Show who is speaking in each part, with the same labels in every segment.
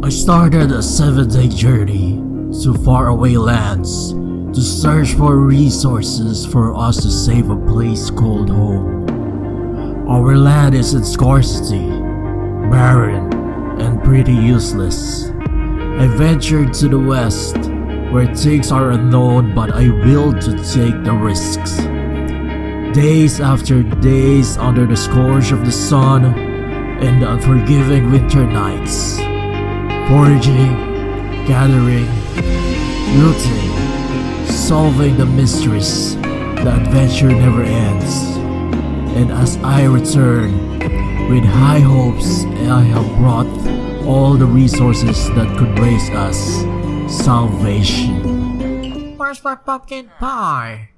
Speaker 1: I started a 7-day journey to faraway lands to search for resources for us to save a place called home. Our land is in scarcity, barren, and pretty useless. I ventured to the west, where things are unknown, but I willed to take the risks. Days after days under the scourge of the sun and the unforgiving winter nights. Foraging, gathering, looting, solving the mysteries, the adventure never ends. And as I return, with high hopes, I have brought all the resources that could raise us salvation. Where's my pumpkin pie?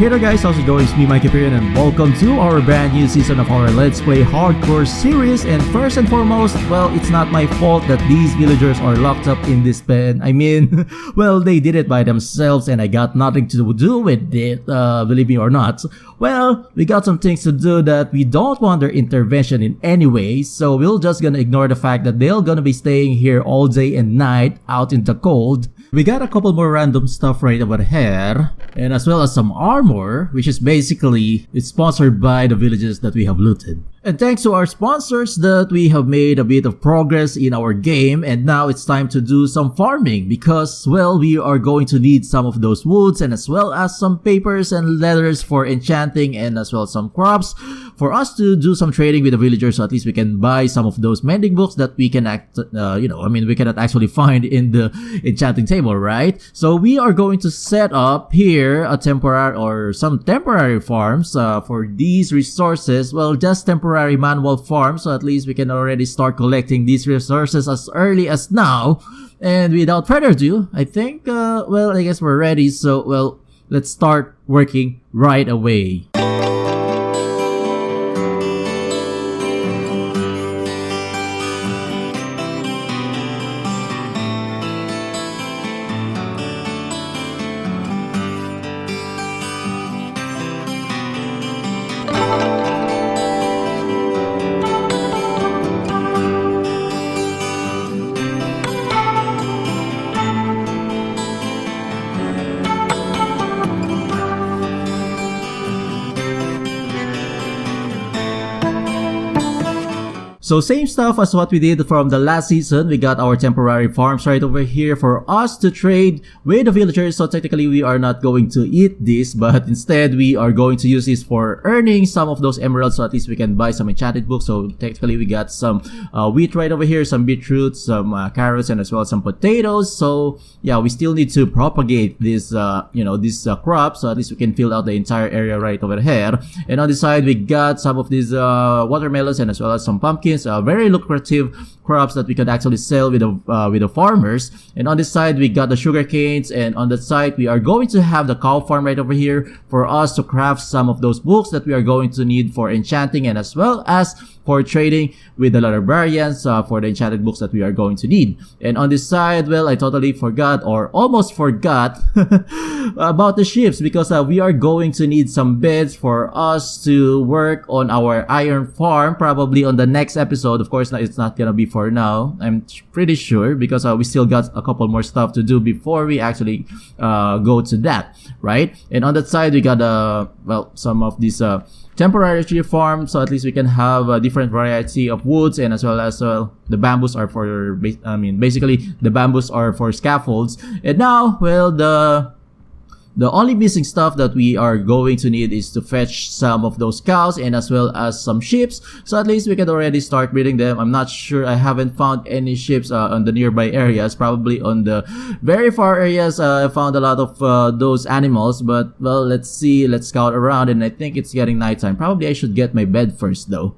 Speaker 2: Hey there guys, how's it going? It's me, mikeyperion, and welcome to our brand new season of our Let's Play Hardcore series. And first and foremost, well, it's not my fault that these villagers are locked up in this pen. I mean, well, they did it by themselves and I got nothing to do with it, believe me or not. Well, we got some things to do that we don't want their intervention in any way, so we're just gonna ignore the fact that they're gonna be staying here all day and night out in the cold. We got a couple more random stuff right over here, and as well as some armor, which is basically it's sponsored by the villages that we have looted. And thanks to our sponsors that we have made a bit of progress in our game, and now it's time to do some farming because, well, we are going to need some of those woods and as well as some papers and leathers for enchanting and as well as some crops for us to do some trading with the villagers, so at least we can buy some of those mending books that we can we cannot actually find in the enchanting table, right? So we are going to set up here a temporary or some temporary farms for these resources. Well, just temporary manual farm, so at least we can already start collecting these resources as early as now. And without further ado, I think I guess we're ready, so well, let's start working right away. So same stuff as what we did from the last season. We got our temporary farms right over here for us to trade with the villagers. So technically we are not going to eat this, but instead we are going to use this for earning some of those emeralds, so at least we can buy some enchanted books. So technically we got some wheat right over here, some beetroot, some carrots, and as well as some potatoes. So yeah, we still need to propagate this crop, so at least we can fill out the entire area right over here. And on the side we got some of these watermelons and as well as some pumpkins. Very lucrative crops that we could actually sell with the farmers. And on this side we got the sugar canes, and on that side we are going to have the cow farm right over here for us to craft some of those books that we are going to need for enchanting and as well as for trading with the librarians for the enchanted books that we are going to need. And on this side, well, I totally forgot or almost forgot about the ships because we are going to need some beds for us to work on our iron farm probably on the next episode. Of course, it's not gonna be for now, I'm pretty sure, because we still got a couple more stuff to do before we actually go to that, right? And on that side, we got some of these temporary tree farm, so at least we can have a different variety of woods, and as well as the bamboos are for basically the bamboos are for scaffolds. And now, well, the only missing stuff that we are going to need is to fetch some of those cows and as well as some sheep, so at least we can already start breeding them. I'm not sure, I haven't found any sheep on the nearby areas. Probably on the very far areas I found a lot of those animals, but well, let's see, let's scout around. And I think it's getting nighttime. Probably I should get my bed first though.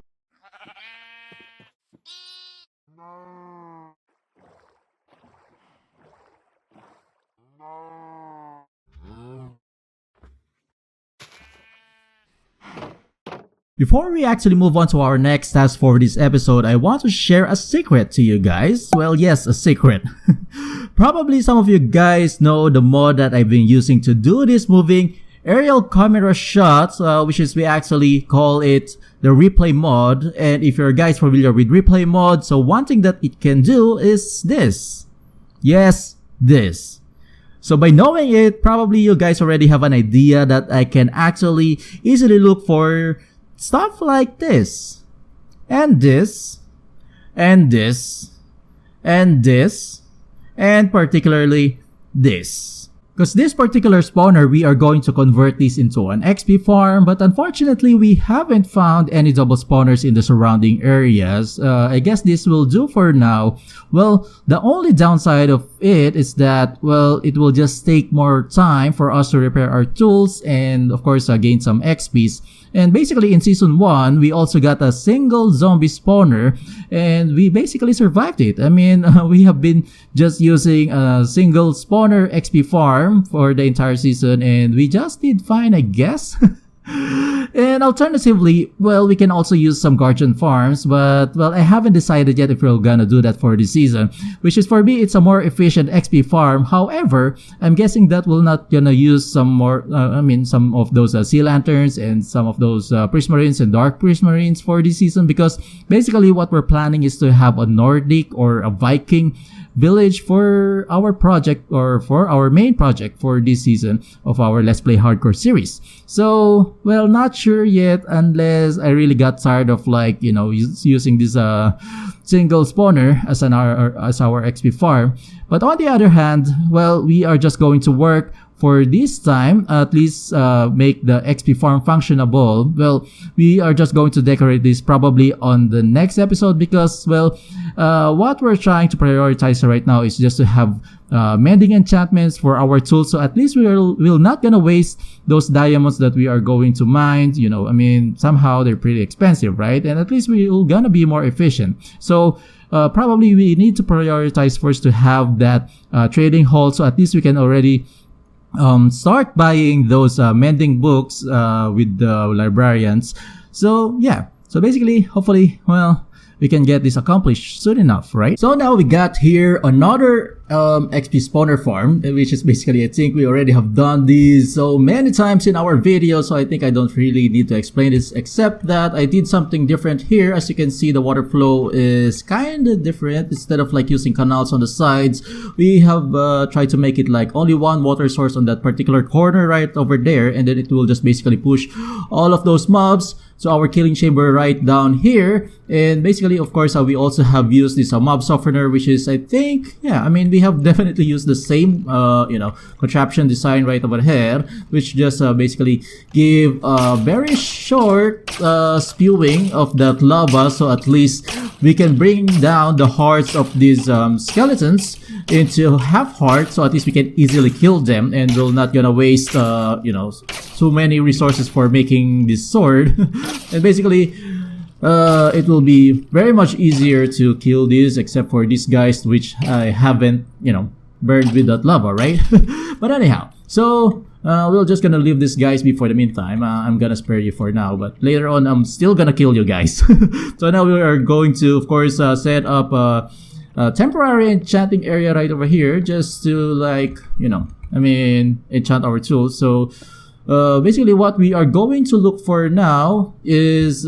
Speaker 2: Before we actually move on to our next task for this episode, I want to share a secret to you guys. Well, yes, a secret. Probably some of you guys know the mod that I've been using to do this moving aerial camera shots, which is we actually call it the replay mod. And if you're guys familiar with replay mod, so one thing that it can do is this. Yes, this. So by knowing it, probably you guys already have an idea that I can actually easily look for stuff like this. And this. And this. And this. And particularly this. Because this particular spawner, we are going to convert this into an XP farm, but unfortunately we haven't found any double spawners in the surrounding areas. I guess this will do for now. Well, the only downside of it is that, well, it will just take more time for us to repair our tools and of course gain some XPs. And basically in season 1, we also got a single zombie spawner and we basically survived it. I mean, we have been just using a single spawner XP farm for the entire season and we just did fine, I guess. And alternatively, well, we can also use some guardian farms, but well, I haven't decided yet if we're gonna do that for this season, which is for me, it's a more efficient XP farm. However, I'm guessing that we're not gonna use some more, some of those sea lanterns and some of those prismarines and dark prismarines for this season, because basically what we're planning is to have a Nordic or a Viking village for our project, or for our main project for this season of our Let's Play Hardcore series. So, well, not sure yet, unless I really got tired of using this single spawner as our XP farm. But on the other hand, well, we are just going to work for this time, at least make the XP farm functionable. Well, we are just going to decorate this probably on the next episode because, well, what we're trying to prioritize right now is just to have mending enchantments for our tools. So at least we're not gonna waste those diamonds that we are going to mine. You know, I mean, somehow they're pretty expensive, right? And at least we're gonna be more efficient. So probably we need to prioritize first to have that trading hall, so at least we can already start buying those mending books with the librarians. So yeah, so basically, hopefully, well, we can get this accomplished soon enough, right? So now we got here another XP spawner farm, which is basically, I think we already have done these so many times in our video, so I think I don't really need to explain this, except that I did something different here. As you can see, the water flow is kind of different. Instead of like using canals on the sides, we have tried to make it like only one water source on that particular corner right over there, and then it will just basically push all of those mobs to our killing chamber right down here. And basically, of course, we also have used this mob softener, which is, I think, yeah, I mean, we have definitely used the same contraption design right over here, which just basically give a very short spewing of that lava, so at least we can bring down the hearts of these skeletons into half hearts, so at least we can easily kill them, and we're not gonna waste so many resources for making this sword. And basically it will be very much easier to kill these, except for these guys, which I haven't burned with that lava, right? But anyhow, so we're just gonna leave these guys be for the meantime. I'm gonna spare you for now, but later on I'm still gonna kill you guys. So now we are going to, of course, set up a temporary enchanting area right over here, just to enchant our tools. So basically what we are going to look for now is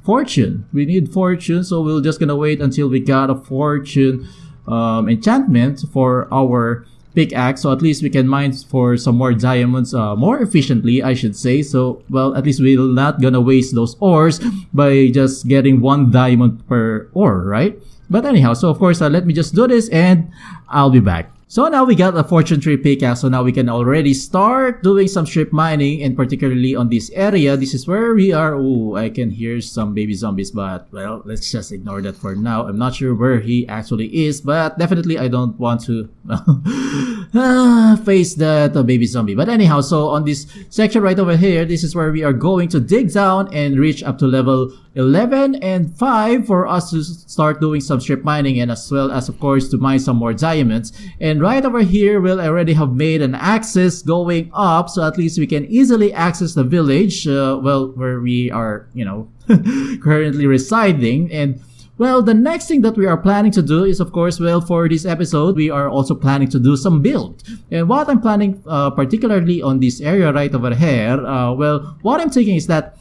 Speaker 2: fortune. We need fortune, so we're just gonna wait until we got a fortune enchantment for our pickaxe, so at least we can mine for some more diamonds more efficiently, I should say. So, well, at least we're not gonna waste those ores by just getting 1 diamond per ore, right? But anyhow, so of course, let me just do this and I'll be back. So now we got a fortune tree pickaxe, so now we can already start doing some strip mining, and particularly on this area. This is where we are. Oh, I can hear some baby zombies, but well, let's just ignore that for now. I'm not sure where he actually is, but definitely I don't want to face that baby zombie. But anyhow, so on this section right over here, this is where we are going to dig down and reach up to level 11 and 5 for us to start doing some strip mining, and as well as, of course, to mine some more diamonds. And right over here, we'll already have made an access going up, so at least we can easily access the village, where we are, currently residing. And well, the next thing that we are planning to do is, of course, well, for this episode, we are also planning to do some build. And what I'm planning, particularly on this area right over here, well, what I'm thinking is that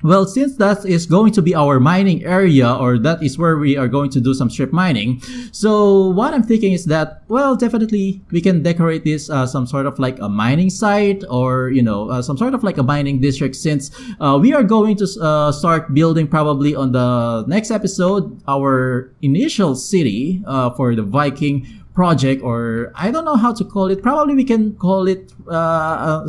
Speaker 2: Well, since that is going to be our mining area, or that is where we are going to do some strip mining, so what I'm thinking is that, well, definitely we can decorate this some sort of like a mining site, or some sort of like a mining district, since we are going to start building probably on the next episode our initial city for the Viking project, or I don't know how to call it. Probably we can call it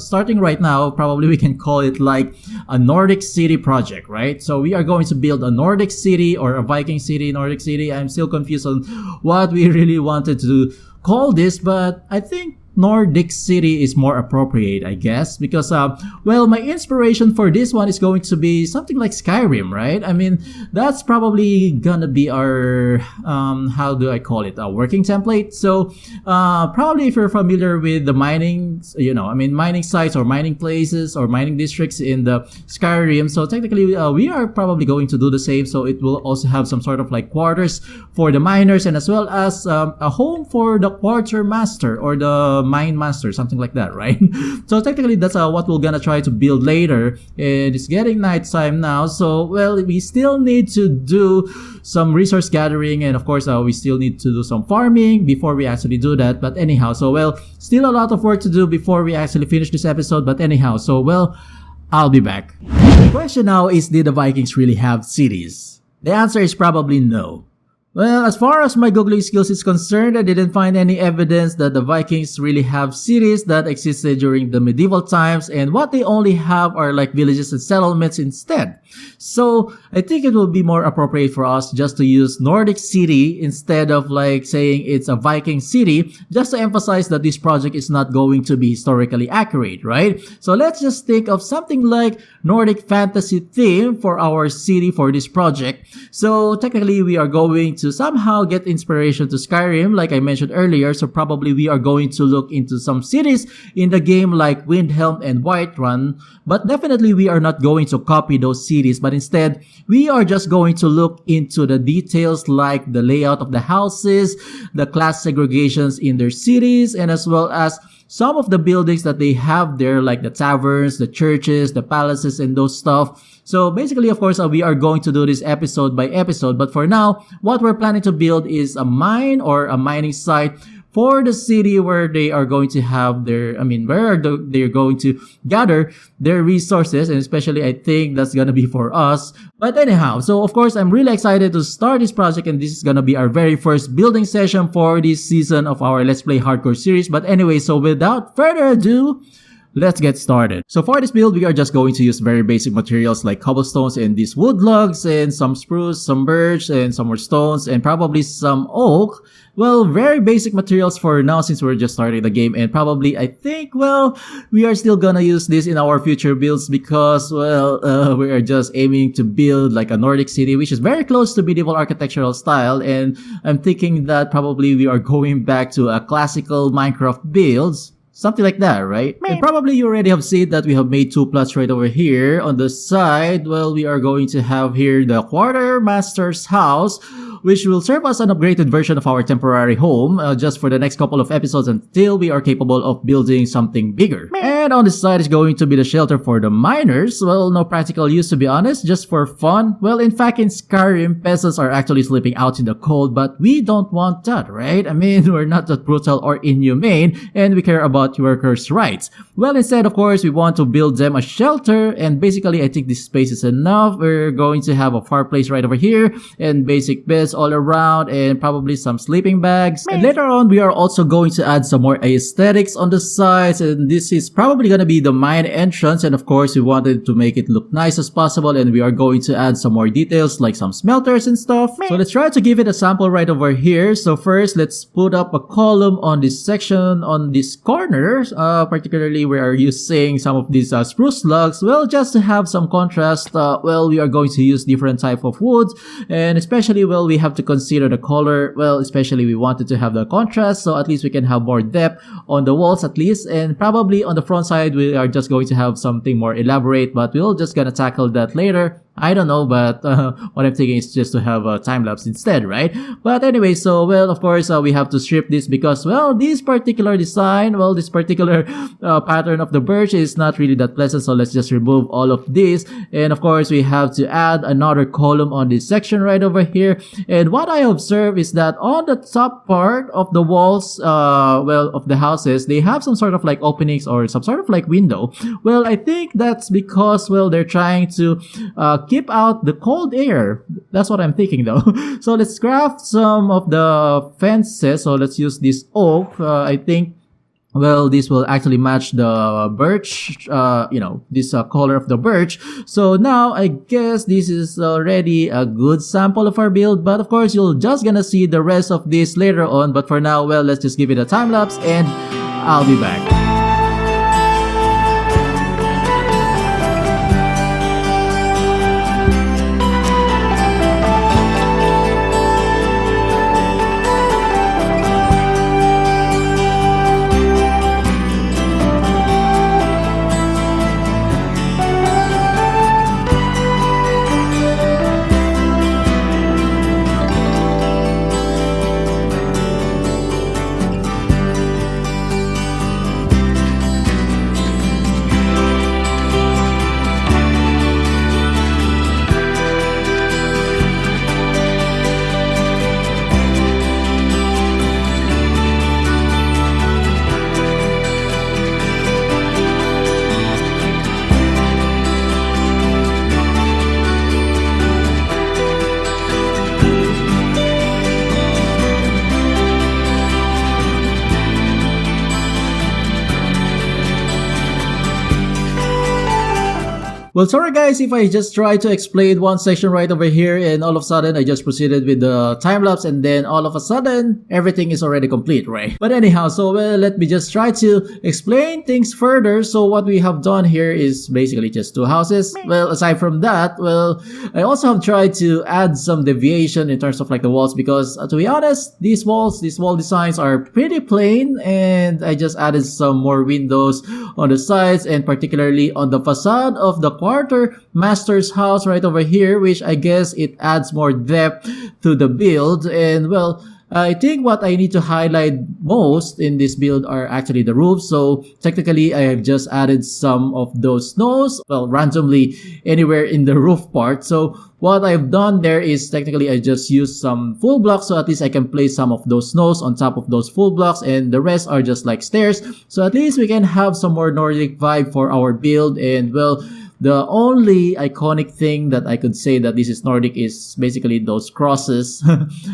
Speaker 2: starting right now, probably we can call it like a Nordic city project, right? So we are going to build a Nordic city or a Viking city, Nordic city. I'm still confused on what we really wanted to call this, but I think Nordic city is more appropriate, I guess, because well, my inspiration for this one is going to be something like Skyrim, right? I mean, that's probably gonna be our how do I call it, a working template. So probably if you're familiar with the mining, mining sites or mining places or mining districts in the Skyrim, so technically we are probably going to do the same. So it will also have some sort of like quarters for the miners, and as well as a home for the quartermaster or the mine master, something like that, right? So technically that's what we're gonna try to build later, and it's getting nighttime now, so well, we still need to do some resource gathering, and of course we still need to do some farming before we actually do that. But anyhow, so well, still a lot of work to do before we actually finish this episode. But anyhow, so well, I'll be back. The question now is, did the Vikings really have cities? The answer is probably no. Well, as far as my Googling skills is concerned, I didn't find any evidence that the Vikings really have cities that existed during the medieval times, and what they only have are like villages and settlements instead. So I think it will be more appropriate for us just to use Nordic city instead of like saying it's a Viking city, just to emphasize that this project is not going to be historically accurate, right? So let's just think of something like Nordic fantasy theme for our city for this project. So technically we are going to somehow get inspiration to Skyrim, like I mentioned earlier. So probably we are going to look into some cities in the game like Windhelm and Whiterun, but definitely we are not going to copy those cities, but instead we are just going to look into the details like the layout of the houses, the class segregations in their cities, and as well as some of the buildings that they have there, like the taverns, the churches, the palaces, and those stuff. So basically, of course, we are going to do this episode by episode. But for now, what we're planning to build is a mine or a mining site for the city where they are going to have their, they're going to gather their resources, and especially I think that's gonna be for us. But anyhow, so of course I'm really excited to start this project, and this is gonna be our very first building session for this season of our Let's Play Hardcore series. But anyway, so without further ado, let's get started. So for this build, we are just going to use very basic materials like cobblestones and these wood logs, and some spruce, some birch, and some more stones, and probably some oak. Well, very basic materials for now since we're just starting the game, and probably I think, well, we are still gonna use this in our future builds because, well, we are just aiming to build like a Nordic city, which is very close to medieval architectural style, and I'm thinking that probably we are going back to a classical Minecraft builds. Something like that, right? And probably you already have seen that we have made two plots right over here. On the side, well, we are going to have here the quartermaster's house, which will serve as an upgraded version of our temporary home just for the next couple of episodes until we are capable of building something bigger. And on the side is going to be the shelter for the miners. Well, no practical use to be honest, just for fun. Well, in fact, in Skyrim, peasants are actually sleeping out in the cold, but we don't want that, right? I mean, we're not that brutal or inhumane, and we care about workers' rights. Well, instead, of course, we want to build them a shelter, and basically, I think this space is enough. We're going to have a fireplace right over here, and basic beds all around, and probably some sleeping bags. And later on, we are also going to add some more aesthetics on the sides, and this is probably going to be the mine entrance, and of course, we wanted to make it look nice as possible, and we are going to add some more details like some smelters and stuff. So let's try to give it a sample right over here. So first, let's put up a column on this section, on this corner. Particularly we are using some of these spruce logs, well, just to have some contrast. Well, we are going to use different type of woods, and especially, well, we have to consider the color. Well, especially we wanted to have the contrast, so at least we can have more depth on the walls at least, and probably on the front side we are just going to have something more elaborate, but we're just gonna tackle that later. I don't know, but what I'm thinking is just to have a time lapse instead, right? But anyway, so well, of course, we have to strip this because, well, this particular design, well, this particular pattern of the birch is not really that pleasant. So let's just remove all of this. And of course, we have to add another column on this section right over here. And what I observe is that on the top part of the walls, well, of the houses, they have some sort of like openings or some sort of like window. Well, I think that's because, well, they're trying to keep out the cold air. That's what I'm thinking though. So let's craft some of the fences. So let's use this oak. I think, well, this will actually match the birch, this color of the birch. So now I guess this is already a good sample of our build, but of course you're just gonna see the rest of this later on. But for now, well, let's just give it a time lapse and I'll be back. Well, sorry guys if I just tried to explain one section right over here and all of a sudden I just proceeded with the time-lapse and then all of a sudden everything is already complete, right? But anyhow, so well, let me just try to explain things further. So what we have done here is basically just two houses. Well, aside from that, well, I also have tried to add some deviation in terms of like the walls because to be honest, these wall designs are pretty plain and I just added some more windows on the sides and particularly on the facade of the quartermaster's house right over here, which I guess it adds more depth to the build. And well, I think what I need to highlight most in this build are actually the roofs. So technically I have just added some of those snows, well, randomly anywhere in the roof part. So what I've done there is technically I just used some full blocks, so at least I can place some of those snows on top of those full blocks and the rest are just like stairs. So at least we can have some more Nordic vibe for our build. And well, the only iconic thing that I could say that this is Nordic is basically those crosses,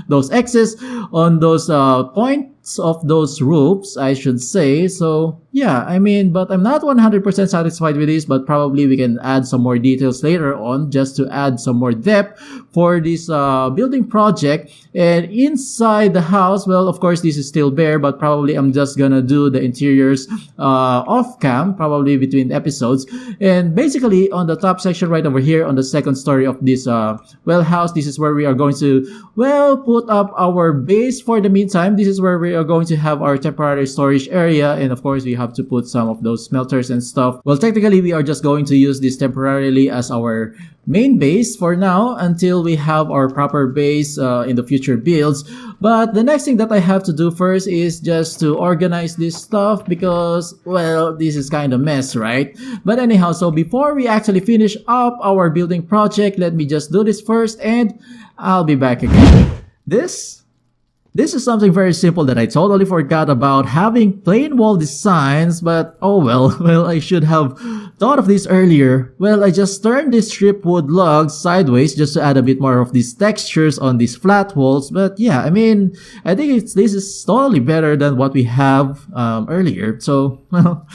Speaker 2: those X's on those points of those roofs, I should say. So yeah, I mean, but I'm not 100% satisfied with this, but probably we can add some more details later on just to add some more depth for this building project. And inside the house, well, of course, this is still bare, but probably I'm just gonna do the interiors off cam, probably between episodes. And basically on the top section right over here on the second story of this well house, this is where we are going to, well, put up our base for the meantime. This is where we are going to have our temporary storage area, and of course we have to put some of those smelters and stuff. Well, technically we are just going to use this temporarily as our main base for now until we have our proper base in the future builds. But the next thing that I have to do first is just to organize this stuff because, well, this is kind of mess, right? But anyhow, so before we actually finish up our building project, let me just do this first and I'll be back again. This is something very simple that I totally forgot about, having plain wall designs, but oh well, I should have thought of this earlier. Well, I just turned this strip wood log sideways just to add a bit more of these textures on these flat walls. But yeah, I mean, I think this is totally better than what we have earlier. So, well,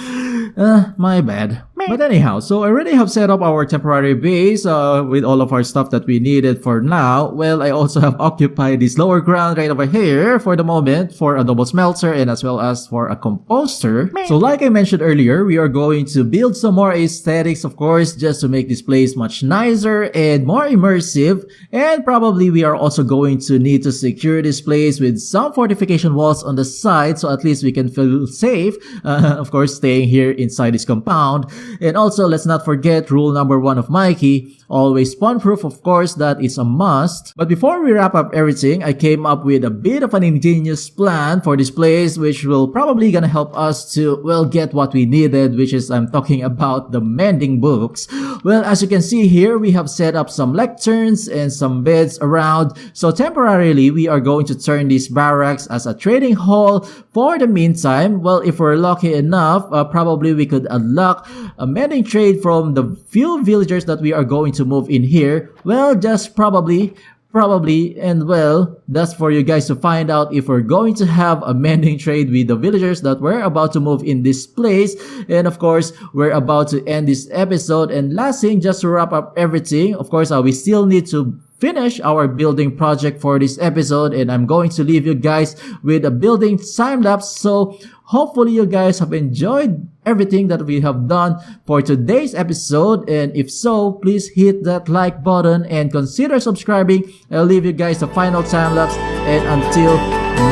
Speaker 2: my bad. But anyhow, so I already have set up our temporary base with all of our stuff that we needed for now. Well, I also have occupied this lower ground right over here for the moment for a double smelter and as well as for a composter. So like I mentioned earlier, we are going to build some more aesthetics, of course, just to make this place much nicer and more immersive. And probably we are also going to need to secure this place with some fortification walls on the side so at least we can feel safe, of course, staying here inside this compound. And also, let's not forget rule number 1 of Mikey, always spawn proof, of course, that is a must. But before we wrap up everything, I came up with a bit of an ingenious plan for this place, which will probably gonna help us to, well, get what we needed, which is I'm talking about the mending books. Well, as you can see here, we have set up some lecterns and some beds around. So temporarily, we are going to turn these barracks as a trading hall for the meantime. Well, if we're lucky enough, probably we could unlock a mending trade from the few villagers that we are going to move in here. Well, just probably, and well, that's for you guys to find out if we're going to have a mending trade with the villagers that we're about to move in this place. And of course, we're about to end this episode. And last thing, just to wrap up everything, of course, we still need to finish our building project for this episode, and I'm going to leave you guys with a building time lapse. So hopefully you guys have enjoyed everything that we have done for today's episode, and if so, please hit that like button and consider subscribing. I'll leave you guys a final time lapse, and until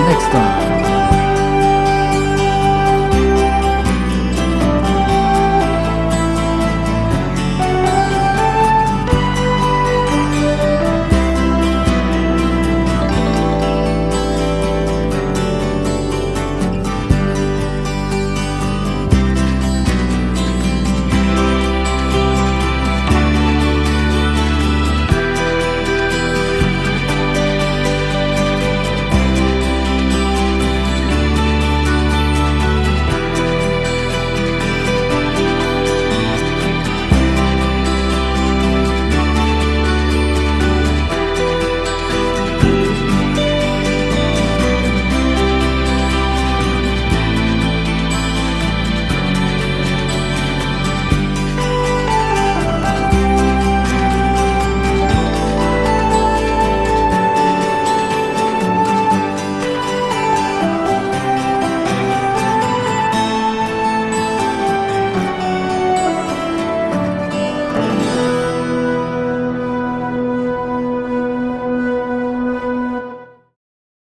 Speaker 2: next time.